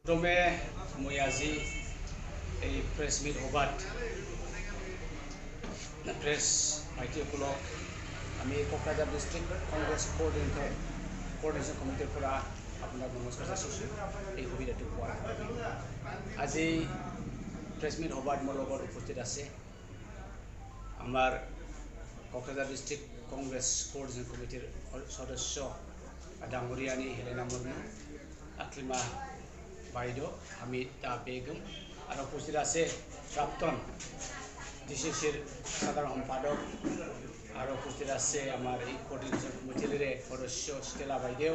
প্ৰথমে মই আজি এই প্ৰেছ মিট সভাত প্ৰেছ ভাইটিসকলক আমি কোকৰাঝাৰ ডিষ্ট্ৰিক্ট কংগ্ৰেছ কোঅৰ্ডিনেশ্যন কমিটিৰ পৰা আপোনাক নমস্কাৰ যাচিছোঁ এই সুবিধাটো পোৱাৰ আজি প্ৰেছ মিট সভাত মোৰ লগত উপস্থিত আছে আমাৰ কোকৰাঝাৰ ডিষ্ট্ৰিক্ট কংগ্ৰেছ কোঅৰ্ডিনেশ্যন কমিটিৰ সদস্য ডাঙৰীয়ানী হেলেনা মুৰ্মু, আকলিমা বাইদেউ, হামিদা বেগম আৰু উপস্থিত আছে প্ৰাক্তন ডিচিচিৰ সাধাৰণ সম্পাদক আৰু উপস্থিত আছে আমাৰ এই কোঅৰ্ডিনেশ্যন কমিটিৰ সদস্য ষ্টেলা বাইদেউ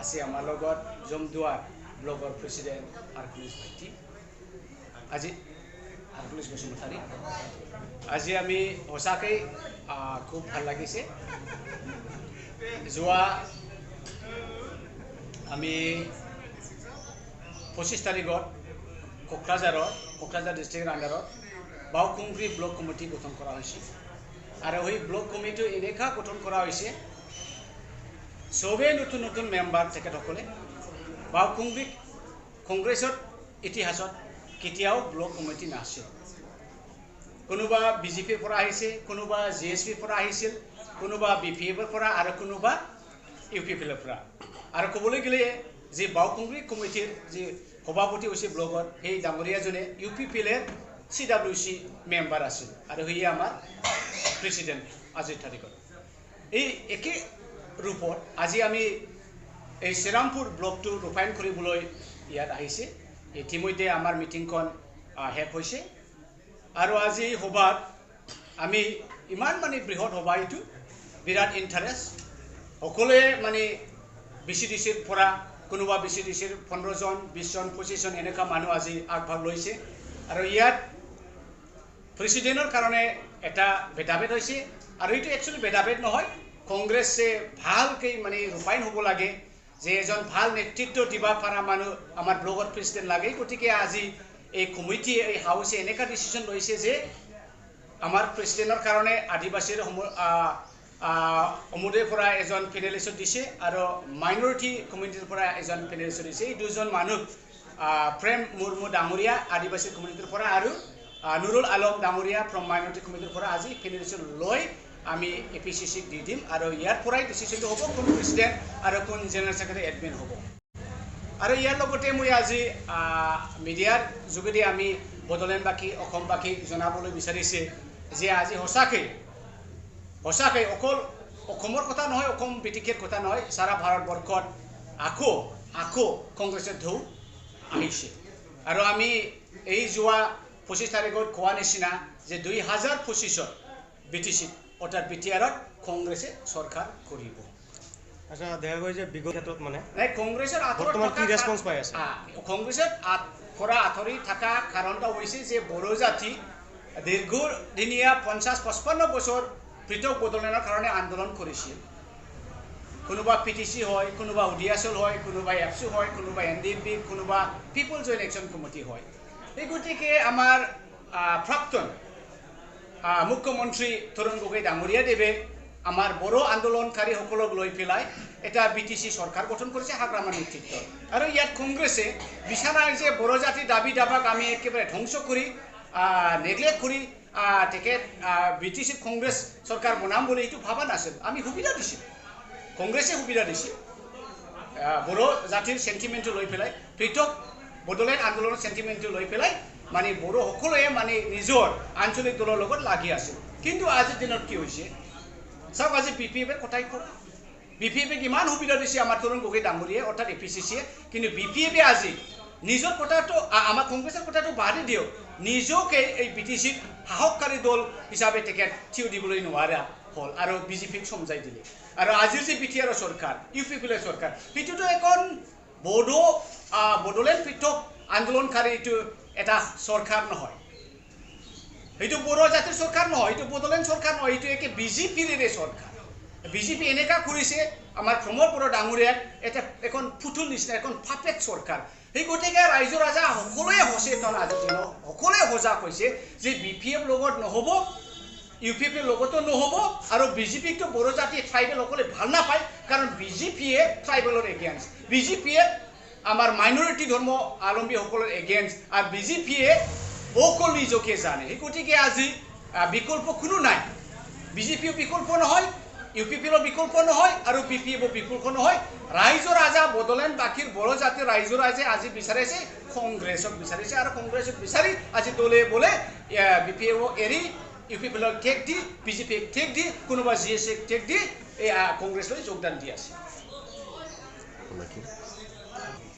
আছে আমাৰ লগত জমদুৱাৰ ব্লকৰ প্ৰেচিডেণ্ট হাৰকুলিছ ভাইটি আজি হাৰকুলিছ বসুমতাৰী। আজি আমি সঁচাকৈ খুব ভাল লাগিছে। যোৱা আমি 25 তাৰিখত কোকৰাঝাৰ ডিষ্ট্ৰিক্টৰ আণ্ডাৰত বাওকুংগ্ৰী ব্লক কমিটি গঠন কৰা হৈছে আৰু সেই ব্লক কমিটি এনেকুৱা গঠন কৰা হৈছে চবেই নতুন নতুন মেম্বাৰ তেখেতসকলে বাওকুংগ্ৰী কংগ্ৰেছৰ ইতিহাসত কেতিয়াও ব্লক কমিটি নাছিল। কোনোবা বিজেপিৰ পৰা আহিছে, কোনোবা জিএছপিৰ পৰা আহিছিল, কোনোবা বিপিএফৰ পৰা আৰু কোনোবা ইউপিপিএলৰ পৰা। আৰু ক'বলৈ গ'লে যে বাওকুংগ্ৰী কমিটিৰ যি সভাপতি হৈছে ব্লকত সেই ডাঙৰীয়াজনে ইউপিপিএলৰ CWC মেম্বাৰ আছিল আৰু সেয়ে আমাৰ প্ৰেচিডেণ্ট আজিৰ তাৰিখত। এই একে ৰূপত আজি আমি এই শ্ৰীৰামপুৰ ব্লকটো ৰূপায়ণ কৰিবলৈ ইয়াত আহিছে। ইতিমধ্যে আমাৰ মিটিংখন শেষ হৈছে আৰু আজি সভাত আমি ইমান বৃহৎ সভা, এইটো বিৰাট ইণ্টাৰেষ্ট। সকলোৱে BCDCৰ পৰা কোনোবা BCDCৰ 15 জন, 20 জন, 25 জন এনেকুৱা মানুহ আজি আগভাগ লৈছে আৰু ইয়াত প্ৰেচিডেণ্টৰ কাৰণে এটা ভেদাভেদ হৈছে আৰু এইটো একচুৱেলি ভেদাভেদ নহয়। কংগ্ৰেছে ভালকৈ ৰূপায়ণ হ'ব লাগে, যে এজন ভাল নেতৃত্ব দিব পৰা মানুহ আমাৰ ব্লকত প্ৰেচিডেণ্ট লাগে। গতিকে আজি এই কমিটি, এই হাউচে এনেকুৱা ডিচিশ্যন লৈছে যে আমাৰ প্ৰেচিডেণ্টৰ কাৰণে আদিবাসীৰ সমুদায়ৰ পৰা এজন ফেডাৰেলিষ্ট দিছে আৰু মাইনৰিটি কমিউনিটিৰ পৰা এজন ফেডাৰেলিষ্ট দিছে। এই দুজন মানুহ প্ৰেম মুৰ্মু ডাঙৰীয়া আদিবাসী কমিউনিটিৰ পৰা আৰু নুৰুল আলম ডাঙৰীয়া ফ্ৰম মাইনৰিটি কমিউনিটিৰ পৰা আজি ফেডাৰেলিষ্ট লৈ আমি APCCক দি দিম আৰু ইয়াৰ পৰাই ডিচিশ্যনটো হ'ব কোন প্ৰেচিডেণ্ট আৰু কোন জেনেৰেল ছেক্ৰেটাৰী এডমিন হ'ব। আৰু ইয়াৰ লগতে মই আজি মিডিয়াৰ যোগেদি আমি বড়োলেণ্ডবাসী, অসমবাসীক জনাবলৈ বিচাৰিছে যে আজি সঁচাকৈ অকল অসমৰ কথা নহয়, অসম বিটিকেৰ কথা নহয়, সাৰা ভাৰতবৰ্ষত আকৌ কংগ্ৰেছৰ ঢৌ আহিছে। আৰু আমি এই যোৱা 25 তাৰিখত কোৱা নিচিনা যে 2025ত BTC অৰ্থাৎ BTRত কংগ্ৰেছে চৰকাৰ কৰিব। আচ্ছা, দেখা গৈ যে বিগত ক্ষেত্ৰত কংগ্ৰেছৰ পৰা আঁতৰি থকা কাৰণটো হৈছে যে বড়ো জাতি দীৰ্ঘদিনীয়া 50-55 বছৰ পৃথক বড়োলেণ্ডৰ কাৰণে আন্দোলন কৰিছিল। কোনোবা PTC হয়, কোনোবা ODSL হয়, কোনোবা APSU হয়, কোনোবা NDP, কোনোবা পিপল জইণ্ট একশ্যন কমিটি হয়। এই গতিকে আমাৰ প্ৰাক্তন মুখ্যমন্ত্ৰী তৰুণ গগৈ ডাঙৰীয়াদেৱে আমাৰ বড়ো আন্দোলনকাৰীসকলক লৈ পেলাই এটা BTC চৰকাৰ গঠন কৰিছে হাগ্ৰামাৰ নেতৃত্বত। আৰু ইয়াত কংগ্ৰেছে বিচৰা যে বড়ো জাতিৰ দাবী দাবাক আমি একেবাৰে ধ্বংস কৰি নেগলেক্ট কৰি তেখেত BTC কংগ্ৰেছ চৰকাৰ বনাম বুলি এইটো ভাবা নাছিল। আমি সুবিধা দিছিল, কংগ্ৰেছে সুবিধা দিছিল বড়ো জাতিৰ চেণ্টিমেণ্টটো লৈ পেলাই, পৃথক বড়োলেণ্ড আন্দোলনৰ চেণ্টিমেণ্টটো লৈ পেলাই বড়ো সকলোৱে নিজৰ আঞ্চলিক দলৰ লগত লাগি আছিল। কিন্তু আজিৰ দিনত কি হৈছে চাওক, আজি BPFৰ কথাই কওঁ, BPFক ইমান সুবিধা দিছে আমাৰ তৰুণ গগৈ ডাঙৰীয়াই অৰ্থাৎ APCCয়ে, কিন্তু BPFে আজি নিজৰ কথাটো, আমাৰ কংগ্ৰেছৰ কথাটো বাদে দিয়ক, নিজকে এই BTCক সাহসকাৰী দল হিচাপে তেখেত থিয় দিবলৈ নোৱাৰা হ'ল আৰু BJPক সমজাই দিলে। আৰু আজিৰ যে BTRৰ চৰকাৰ, ইউপিপিএলৰ চৰকাৰ, সেইটোতো এখন বড়োলেণ্ড পৃথক আন্দোলনকাৰী এইটো এটা চৰকাৰ নহয়, সেইটো বড়ো জাতিৰ চৰকাৰ নহয়, এইটো বড়োলেণ্ড চৰকাৰ নহয়, এইটো একে BJPৰে চৰকাৰ। BJP এনেকুৱা কৰিছে আমাৰ প্ৰমোদ বড়ো ডাঙৰীয়াক এখন ফুটুল নিচিনা, এখন পাপেট চৰকাৰ। সেই গতিকে ৰাইজৰ ৰাজা সকলোৱে সচেতন, আজিৰ দিনত সকলোৱে সজাগ হৈছে যে BPF লগত নহ'ব, ইউপিপিৰ লগতো নহ'ব আৰু BJPকতো বড়ো জাতি ট্ৰাইবেল সকলে ভাল নাপায়, কাৰণ BJPয়ে ট্ৰাইবেলৰ এগেইনষ্ট, BJPয়ে আমাৰ মাইনৰিটি ধৰ্ম আলম্বীসকলৰ এগেইনষ্ট আৰু বিজেপিয়ে অকল নিজকে জানে সেই গতিকে আজি বিকল্প কোনো নাই বিজেপিও বিকল্প নহয় ইউপিপিৰ বিকল্প নহয় আৰু বিপিএফ বিকল্প নহয় ৰাইজৰ আজা বদলেন বাকীৰ বড়ো জাতিৰ ৰাইজৰ আজে আজি বিচাৰিছে কংগ্ৰেছক বিচাৰিছে আৰু কংগ্ৰেছক বিচাৰি আজি দলে বলে বিপিএফ এৰি ইউপিপিলৈ ঠেক দি বিজেপিক ঠেক দি কোনোবা জিএছক ঠেক দি এই কংগ্ৰেছলৈ যোগদান দি আছে